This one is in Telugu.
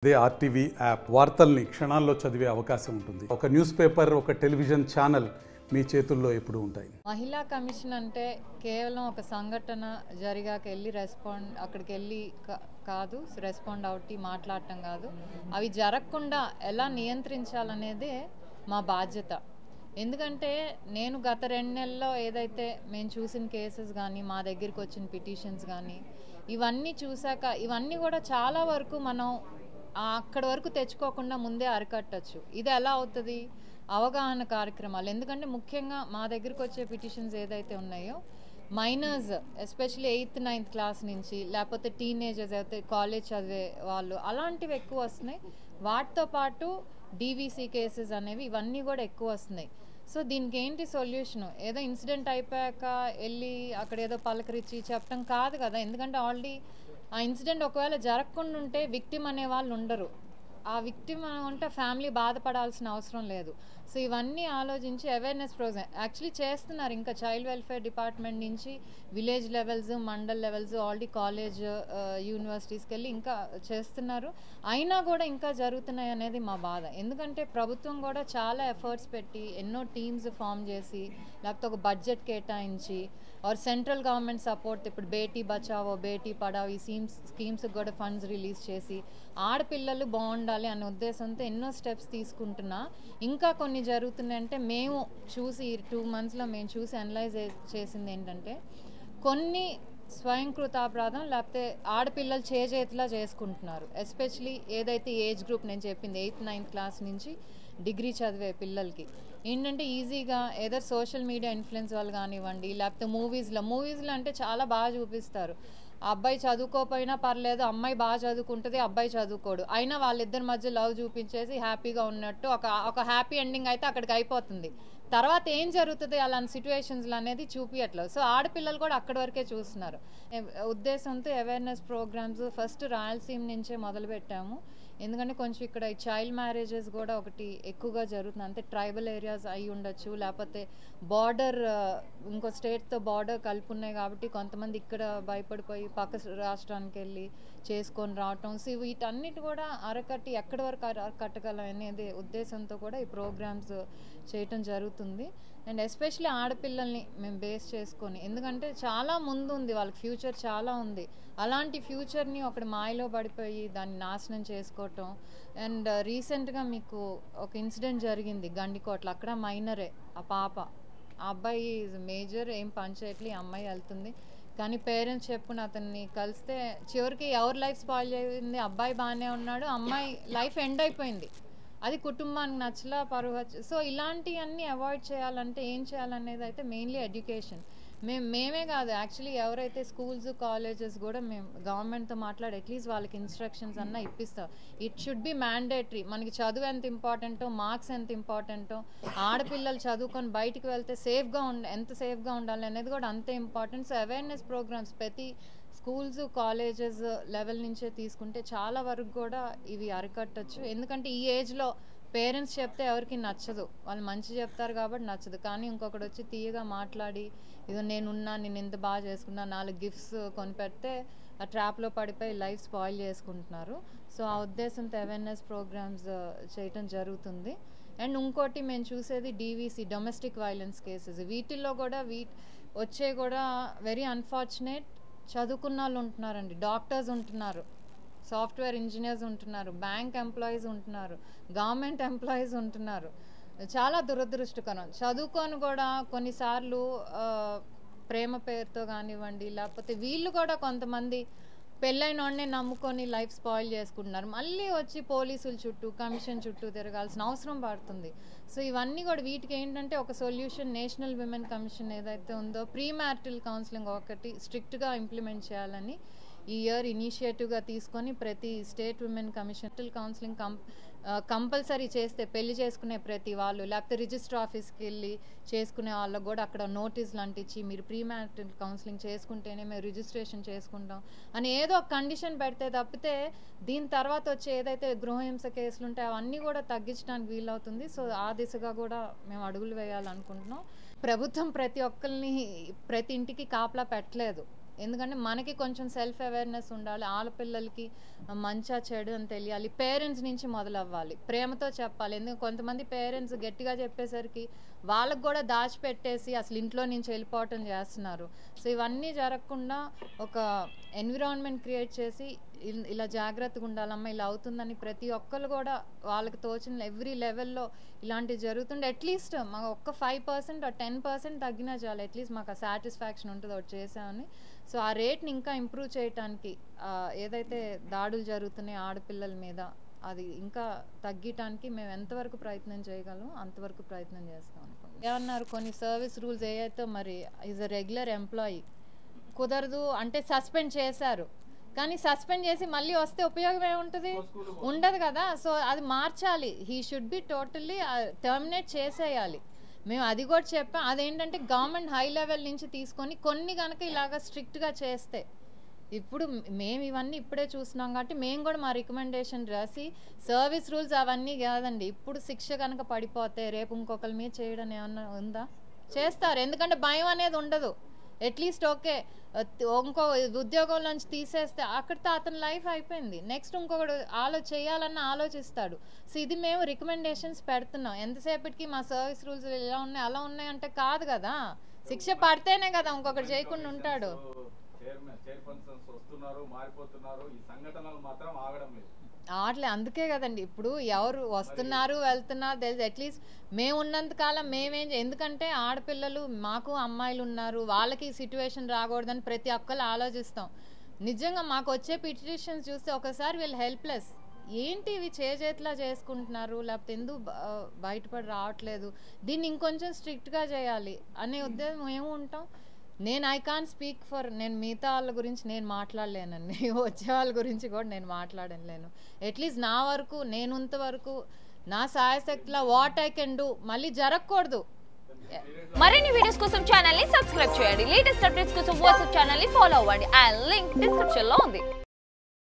అదే ఆర్టీవీ యాప్ వార్తల్ని క్షణాల్లో చదివే అవకాశం ఉంటుంది. ఒక న్యూస్ పేపర్, ఒక టెలివిజన్ ఛానల్ మీ చేతుల్లో ఎప్పుడూ ఉంటాయి. మహిళా కమిషన్ అంటే కేవలం ఒక సంఘటన జరిగాక వెళ్ళి అక్కడికి వెళ్ళి కాదు, రెస్పాండ్ అవుట్ మాట్లాడటం కాదు. అవి జరగకుండా ఎలా నియంత్రించాలనేదే మా బాధ్యత. ఎందుకంటే నేను గత 2 నెలల్లో ఏదైతే మేము చూసిన కేసెస్ కానీ, మా దగ్గరికి వచ్చిన పిటిషన్స్ కానీ, ఇవన్నీ చూసాక ఇవన్నీ కూడా చాలా వరకు మనం అక్కడి వరకు తెచ్చుకోకుండా ముందే అరికట్టచ్చు. ఇది ఎలా అవుతుంది? అవగాహన కార్యక్రమాలు. ఎందుకంటే ముఖ్యంగా మా దగ్గరికి వచ్చే పిటిషన్స్ ఏదైతే ఉన్నాయో, miners especially 8th 9th class నుంచి, లేకపోతే టీనేజర్స్ అయితే కాలేజ్ చదివే వాళ్ళు, అలాంటివి ఎక్కువ వస్తున్నాయి. వాటితో పాటు డీవీసీ కేసెస్ అనేవి ఇవన్నీ కూడా ఎక్కువ వస్తున్నాయి. సో దీనికి ఏంటి సొల్యూషను? ఏదో ఇన్సిడెంట్ అయిపోయాక వెళ్ళి అక్కడ ఏదో పలకరించి చెప్పడం కాదు కదా. ఎందుకంటే ఆల్రెడీ ఆ ఇన్సిడెంట్ ఒకవేళ జరగకుండా ఉంటే విక్టిమ్ అనే వాళ్ళు ఉండరు. ఆ విక్టిమ్ ఉంటే ఫ్యామిలీ బాధపడాల్సిన అవసరం లేదు. సో ఇవన్నీ ఆలోచించి అవేర్నెస్ ప్రోగ్రామ్ యాక్చువల్లీ చేస్తున్నారు. ఇంకా చైల్డ్ వెల్ఫేర్ డిపార్ట్మెంట్ నుంచి village levels, mandal levels, already college, యూనివర్సిటీస్కి వెళ్ళి ఇంకా చేస్తున్నారు. అయినా కూడా ఇంకా జరుగుతున్నాయి అనేది మా బాధ. ఎందుకంటే ప్రభుత్వం కూడా చాలా ఎఫర్ట్స్ పెట్టి ఎన్నో టీమ్స్ ఫామ్ చేసి, లేకపోతే ఒక బడ్జెట్ కేటాయించి, ఆర్ సెంట్రల్ గవర్నమెంట్ సపోర్ట్, ఇప్పుడు బేటీ బచావో, బేటీ పడావో ఈ స్కీమ్స్కి కూడా ఫండ్స్ రిలీజ్ చేసి ఆడపిల్లలు బాగుండాలి అనే ఉద్దేశంతో ఎన్నో స్టెప్స్ తీసుకుంటున్నా. ఇంకా కొన్ని జరుగుతున్నాయంటే మేము చూసి 2 monthsలో మేము చూసి అనలైజ్ చేసింది ఏంటంటే, కొన్ని స్వయంకృతాపరాధం లేకపోతే ఆడపిల్లలు చేజేతిలా చేసుకుంటున్నారు. ఎస్పెషలీ ఏదైతే ఏజ్ గ్రూప్ నేను చెప్పింది 8th 9th క్లాస్ నుంచి డిగ్రీ చదివే పిల్లలకి ఏంటంటే ఈజీగా ఏదో సోషల్ మీడియా ఇన్ఫ్లుయెన్స్ వాళ్ళు కానివ్వండి, లేకపోతే మూవీస్లో అంటే చాలా బాగా చూపిస్తారు. అబ్బాయి చదువుకోకపోయినా పర్లేదు, అమ్మాయి బాగా చదువుకుంటుంది, అబ్బాయి చదువుకోడు, అయినా వాళ్ళిద్దరి మధ్య లవ్ చూపించేసి హ్యాపీగా ఉన్నట్టు ఒక హ్యాపీ ఎండింగ్ అయితే అక్కడికి అయిపోతుంది. తర్వాత ఏం జరుగుతుంది అలాంటి సిచ్యువేషన్స్లో అనేది చూపించట్లేదు. సో ఆడపిల్లలు కూడా అక్కడి వరకే చూస్తున్నారు. ఉద్దేశంతో అవేర్నెస్ ప్రోగ్రామ్స్ ఫస్ట్ రాయలసీమ నుంచే మొదలుపెట్టాము. ఎందుకంటే కొంచెం ఇక్కడ ఈ చైల్డ్ మ్యారేజెస్ కూడా ఒకటి ఎక్కువగా జరుగుతుంది. అంటే ట్రైబల్ ఏరియాస్ అయి ఉండొచ్చు, లేకపోతే బార్డర్ ఇంకో స్టేట్తో బార్డర్ కలిపి ఉన్నాయి కాబట్టి కొంతమంది ఇక్కడ భయపడిపోయి పక్క రాష్ట్రానికి వెళ్ళి చేసుకొని రావటం. సో వీటన్నిటి కూడా అరకట్టి ఎక్కడి వరకు అరకట్టగలం అనేది ఉద్దేశంతో కూడా ఈ ప్రోగ్రామ్స్ చేయటం జరుగుతుంది. అండ్ ఎస్పెషలీ ఆడపిల్లల్ని మేము బేస్ చేసుకొని, ఎందుకంటే చాలా ముందు ఉంది, వాళ్ళకి ఫ్యూచర్ చాలా ఉంది. అలాంటి ఫ్యూచర్ని ఒకటి మాయలో పడిపోయి దాన్ని నాశనం చేసుకోవటం. అండ్ రీసెంట్గా మీకు ఒక ఇన్సిడెంట్ జరిగింది గండికోటలో, అక్కడ మైనరే ఆ పాప. ఆ అబ్బాయి మేజర్ ఏం పని చేయట్లే, అమ్మాయి వెళ్తుంది. కానీ పేరెంట్స్ చెప్పుకుని అతన్ని కలిస్తే చివరికి ఎవరి లైఫ్ స్పాయిల్ అయింది? అబ్బాయి బాగానే ఉన్నాడు, అమ్మాయి లైఫ్ ఎండ్ అయిపోయింది. అది కుటుంబానికి నచ్చలా, పరువు. సో ఇలాంటివన్నీ అవాయిడ్ చేయాలంటే ఏం చేయాలనేది అయితే మెయిన్లీ ఎడ్యుకేషన్. మేమే కాదు యాక్చువల్లీ ఎవరైతే స్కూల్స్, కాలేజెస్ కూడా మేము గవర్నమెంట్తో మాట్లాడి అట్లీస్ట్ వాళ్ళకి ఇన్స్ట్రక్షన్స్ అన్నా ఇప్పిస్తాం. It should be mandatory. మనకి చదువు ఎంత ఇంపార్టెంటో, మార్క్స్ ఎంత ఇంపార్టెంటో, ఆడపిల్లలు చదువుకొని బయటికి వెళ్తే ఎంత సేఫ్గా ఉండాలి అనేది కూడా అంతే ఇంపార్టెంట్. సో అవేర్నెస్ ప్రోగ్రామ్స్ ప్రతి స్కూల్స్, కాలేజెస్ లెవెల్ నుంచే తీసుకుంటే చాలా వరకు కూడా ఇవి అరికట్టచ్చు. ఎందుకంటే ఈ ఏజ్లో పేరెంట్స్ చెప్తే ఎవరికి నచ్చదు, వాళ్ళు మంచి చెప్తారు కాబట్టి నచ్చదు. కానీ ఇంకొకటి వచ్చి తీయగా మాట్లాడి ఇదో నేను ఇంత బాగా చేసుకున్నా, 4 గిఫ్ట్స్ కొనిపెడితే ఆ ట్రాప్లో పడిపోయి లైఫ్ స్పాయిల్ చేసుకుంటున్నారు. సో ఆ ఉద్దేశంతో అవేర్నెస్ ప్రోగ్రామ్స్ చేయటం జరుగుతుంది. అండ్ ఇంకోటి మేము చూసేది డీవీసీ, డొమెస్టిక్ వైలెన్స్ కేసెస్. వీటిల్లో కూడా వచ్చే కూడా వెరీ అన్ఫార్చునేట్. చదువుకున్న వాళ్ళు ఉంటున్నారండి, డాక్టర్స్ ఉంటున్నారు, సాఫ్ట్వేర్ ఇంజనీర్స్ ఉంటున్నారు, బ్యాంక్ ఎంప్లాయీస్ ఉంటున్నారు, గవర్నమెంట్ ఎంప్లాయీస్ ఉంటున్నారు. చాలా దురదృష్టకరం. చదువుకొని కూడా కొన్నిసార్లు ప్రేమ పేరుతో కానివ్వండి, లేకపోతే వీళ్ళు కూడా కొంతమంది పెళ్ళైన వాడినే నమ్ముకొని లైఫ్ స్పాయిల్ చేసుకుంటున్నారు. మళ్ళీ వచ్చి పోలీసుల చుట్టూ, కమిషన్ చుట్టూ తిరగాల్సిన అవసరం పడుతుంది. సో ఇవన్నీ కూడా వీటికి ఏంటంటే ఒక సొల్యూషన్ నేషనల్ విమెన్ కమిషన్ ఏదైతే ఉందో, ప్రీ మ్యారిటల్ కౌన్సిలింగ్ ఒకటి స్ట్రిక్ట్గా ఇంప్లిమెంట్ చేయాలని ఈ ఇయర్ ఇనిషియేటివ్గా తీసుకొని ప్రతి state women commission counselling compulsory చేస్తే పెళ్లి చేసుకునే ప్రతి వాళ్ళు, లేకపోతే రిజిస్టర్ ఆఫీస్కి వెళ్ళి చేసుకునే వాళ్ళకు కూడా అక్కడ నోటీసులు అంటించి మీరు ప్రీ మ్యారిటల్ కౌన్సిలింగ్ చేసుకుంటేనే మేము రిజిస్ట్రేషన్ చేసుకుంటాం అని ఏదో ఒక కండిషన్ పెడితే తప్పితే దీని తర్వాత వచ్చే ఏదైతే గృహహింస కేసులు ఉంటాయో అవన్నీ కూడా తగ్గించడానికి వీలవుతుంది. సో ఆ దిశగా కూడా మేము అడుగులు వేయాలనుకుంటున్నాం. ప్రభుత్వం ప్రతి ఒక్కరిని ప్రతి ఇంటికి కాపలా పెట్టలేదు. ఎందుకంటే మనకి కొంచెం సెల్ఫ్ అవేర్నెస్ ఉండాలి, ఆడపిల్లలకి మంచా చెడు అని తెలియాలి, పేరెంట్స్ నుంచి మొదలవ్వాలి, ప్రేమతో చెప్పాలి. ఎందుకంటే కొంతమంది పేరెంట్స్ గట్టిగా చెప్పేసరికి వాళ్ళకు కూడా దాచిపెట్టేసి అసలు ఇంట్లో నుంచి వెళ్ళిపోవటం చేస్తున్నారు. సో ఇవన్నీ జరగకుండా ఒక ఎన్విరాన్మెంట్ క్రియేట్ చేసి ఇలా జాగ్రత్తగా ఉండాలమ్మా, ఇలా అవుతుందని ప్రతి ఒక్కరు కూడా వాళ్ళకి తోచిన ఎవ్రీ లెవెల్లో ఇలాంటివి జరుగుతుండే అట్లీస్ట్ మాకు ఒక్క 5% 10% తగ్గినా చాలు, అట్లీస్ట్ మాకు ఆ సాటిస్ఫాక్షన్ ఉంటుంది ఒకటి చేసామని. సో ఆ రేట్ని ఇంకా ఇంప్రూవ్ చేయడానికి ఏదైతే దాడులు జరుగుతున్నాయి ఆడపిల్లల మీద అది ఇంకా తగ్గటానికి మేము ఎంతవరకు ప్రయత్నం చేయగలమో అంతవరకు ప్రయత్నం చేస్తాం అనుకోండి. ఏమన్నారు కొన్ని సర్వీస్ రూల్స్ ఏవైతే మరి ఈజ్ అ రెగ్యులర్ ఎంప్లాయీ కుదరదు అంటే సస్పెండ్ చేశారు, కానీ సస్పెండ్ చేసి మళ్ళీ వస్తే ఉపయోగం ఏముంటుంది, ఉండదు కదా. సో అది మార్చాలి, he should be totally terminate చేసేయాలి. మేము అది కూడా చెప్పాం. అదేంటంటే గవర్నమెంట్ హై లెవెల్ నుంచి తీసుకొని కొన్ని కనుక ఇలాగ స్ట్రిక్ట్గా చేస్తే, ఇప్పుడు మేము ఇవన్నీ ఇప్పుడే చూస్తున్నాం కాబట్టి మేము కూడా మా రికమెండేషన్ రాసి సర్వీస్ రూల్స్ అవన్నీ కాదండి, ఇప్పుడు శిక్ష కనుక పడిపోతే రేపు ఇంకొకరి మీద చేయడం ఏమన్నా ఉందా, చేస్తారు. ఎందుకంటే భయం అనేది ఉండదు. అట్లీస్ట్ ఓకే ఇంకో ఉద్యోగం నుంచి తీసేస్తే అక్కడితో అతని లైఫ్ అయిపోయింది, నెక్స్ట్ ఇంకొకడు చేయాలన్న ఆలోచిస్తాడు. సో ఇది మేము రికమెండేషన్స్ పెడుతున్నాం. ఎంతసేపటికి మా సర్వీస్ రూల్స్ ఎలా ఉన్నాయి అలా ఉన్నాయి అంటే కాదు కదా, శిక్ష పడితేనే కదా ఇంకొకటి చేయకుండా ఉంటాడు. ఆటలే అందుకే కదండి ఇప్పుడు ఎవరు వస్తున్నారు వెళ్తున్నారు తెలుసు. అట్లీస్ట్ మేము ఉన్నంతకాలం మేమేం ఎందుకంటే ఆడపిల్లలు మాకు అమ్మాయిలు ఉన్నారు, వాళ్ళకి సిచ్యువేషన్ రాకూడదని ప్రతి ఒక్కరు ఆలోచిస్తాం. నిజంగా మాకు వచ్చే పిటిషన్స్ చూస్తే ఒకసారి వీళ్ళు హెల్ప్లెస్, ఏంటి ఇవి చేతిలా చేసుకుంటున్నారు, లేకపోతే ఎందుకు బయటపడి రావట్లేదు, దీన్ని ఇంకొంచెం స్ట్రిక్ట్గా చేయాలి అనే ఉద్దేశం మేము ఉంటాం. నేను ఐ కాన్ స్పీక్ ఫర్, నేను మిగతా వాళ్ళ గురించి నేను మాట్లాడలేనండి, వచ్చే వాళ్ళ గురించి కూడా నేను మాట్లాడలేను. అట్లీస్ట్ నా వరకు నేనుంత వరకు నా సాయశక్తిలో వాట్ ఐ కెన్ డూ మళ్ళీ జరగకూడదు. మరిన్ని వీడియోస్ కోసం ఛానల్ ని సబ్స్క్రైబ్ చేయండి, లేటెస్ట్ అప్డేట్స్ కోసం వాట్సాప్ ఛానల్ ని ఫాలో అవ్వండి, ఆ లింక్ డిస్క్రిప్షన్ లో ఉంది.